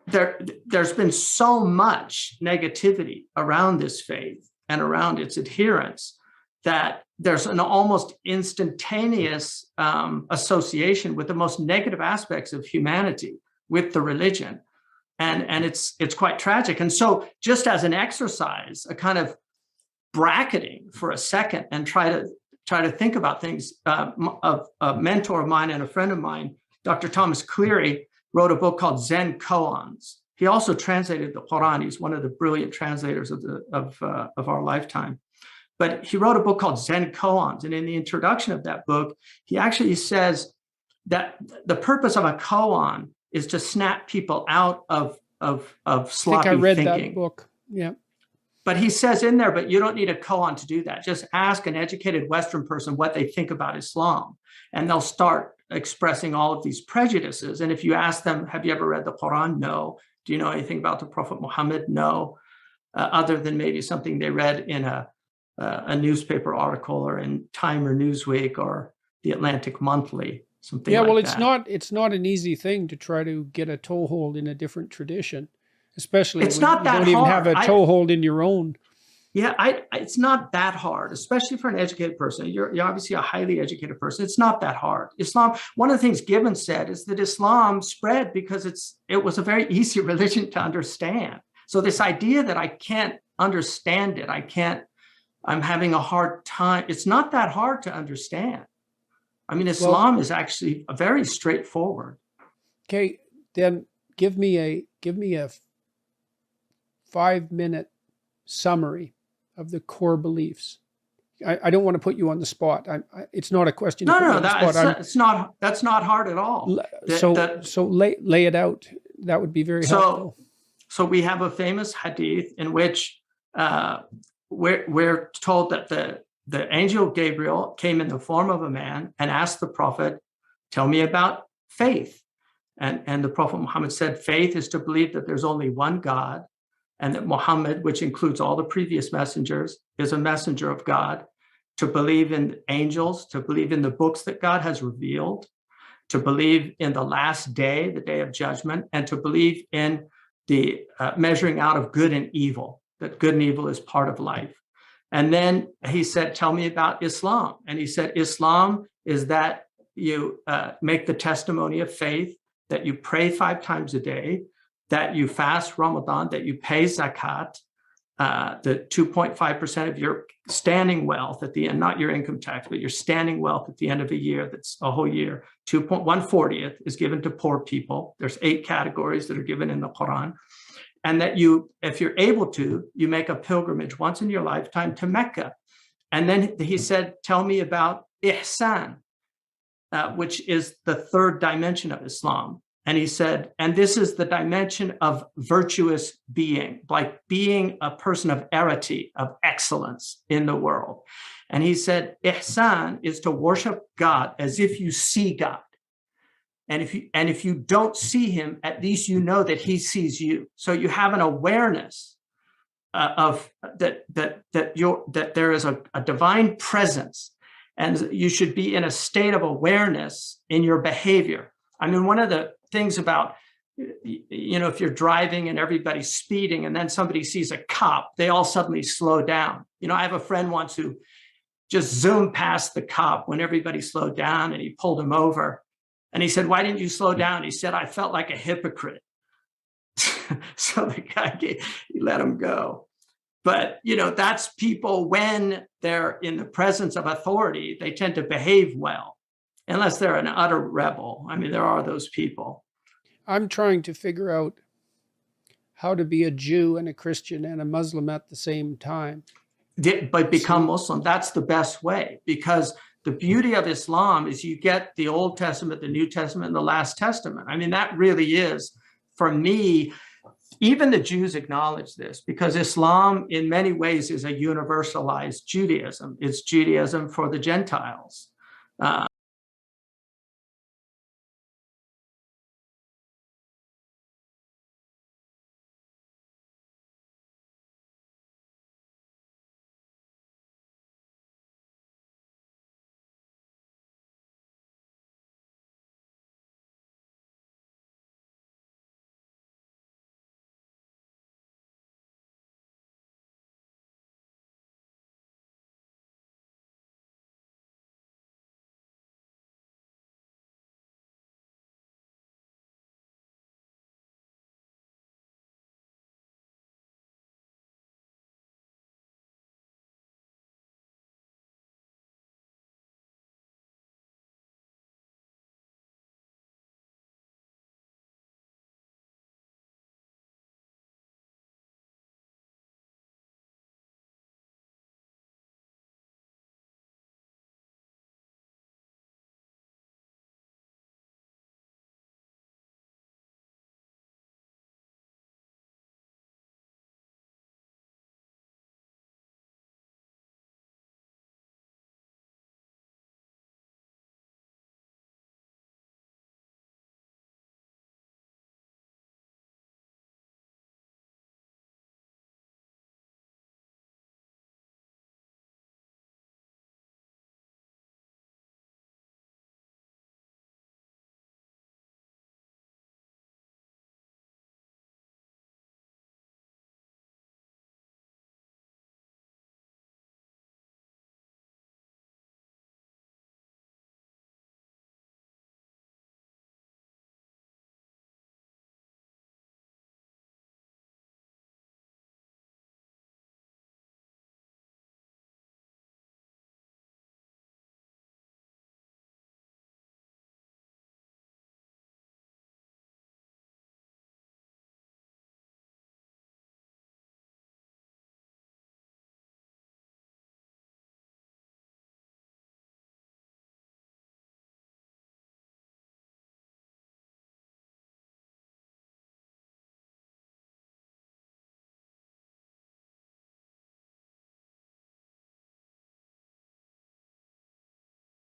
there's been so much negativity around this faith and around its adherents that there's an almost instantaneous association with the most negative aspects of humanity with the religion. And it's quite tragic. And so just as an exercise, a kind of bracketing for a second and try to think about things, a mentor of mine and a friend of mine, Dr. Thomas Cleary, wrote a book called Zen Koans. He also translated the Quran. He's one of the brilliant translators of our lifetime. But he wrote a book called Zen Koans. And in the introduction of that book, he actually says that the purpose of a koan is to snap people out of sloppy thinking. I read that book. Yeah. But he says in there, but you don't need a koan to do that. Just ask an educated Western person what they think about Islam, and they'll start expressing all of these prejudices. And if you ask them, have you ever read the Quran? No. Do you know anything about the Prophet Muhammad? No. Other than maybe something they read in a newspaper article or in Time or Newsweek or the Atlantic Monthly, something like that. Yeah, well, it's not an easy thing to try to get a toehold in a different tradition, especially when you don't even have a toehold in your own. Yeah, it's not that hard, especially for an educated person. You're obviously a highly educated person. It's not that hard. Islam, one of the things Gibbon said is that Islam spread because it was a very easy religion to understand. So this idea that I can't understand it, I'm having a hard time, it's not that hard to understand. I mean, Islam is actually very straightforward. Okay, then give me a 5-minute summary of the core beliefs. I don't want to put you on the spot. It's not a question. No, that's not hard at all. So lay it out. That would be very helpful. So we have a famous hadith in which we're told that the angel Gabriel came in the form of a man and asked the prophet, tell me about faith. And the Prophet Muhammad said, faith is to believe that there's only one God, and that Muhammad, which includes all the previous messengers, is a messenger of God, to believe in angels, to believe in the books that God has revealed, to believe in the last day, the day of judgment, and to believe in the measuring out of good and evil, that good and evil is part of life. And then he said, tell me about Islam. And he said, Islam is that you make the testimony of faith, that you pray 5 times a day, that you fast Ramadan, that you pay zakat, the 2.5% of your standing wealth at the end, not your income tax, but your standing wealth at the end of a year, that's a whole year, 1/40 is given to poor people. There's 8 categories that are given in the Quran. And that you, if you're able to, you make a pilgrimage once in your lifetime to Mecca. And then he said, tell me about ihsan, which is the 3rd dimension of Islam. And he said, and this is the dimension of virtuous being, like being a person of arity, of excellence in the world. And he said, ihsan is to worship God as if you see God. And if you don't see him, at least you know that he sees you. So you have an awareness of that there is a divine presence, and you should be in a state of awareness in your behavior. I mean, one of the things about, if you're driving and everybody's speeding and then somebody sees a cop, they all suddenly slow down. I have a friend once who just zoomed past the cop when everybody slowed down, and he pulled him over. And he said, why didn't you slow down? He said, I felt like a hypocrite. So the guy, he let him go. But, that's people when they're in the presence of authority, they tend to behave well, unless they're an utter rebel. I mean, there are those people. I'm trying to figure out how to be a Jew and a Christian and a Muslim at the same time. But become Muslim. That's the best way, because the beauty of Islam is you get the Old Testament, the New Testament, and the Last Testament. I mean, that really is, for me, even the Jews acknowledge this, because Islam in many ways is a universalized Judaism. It's Judaism for the Gentiles.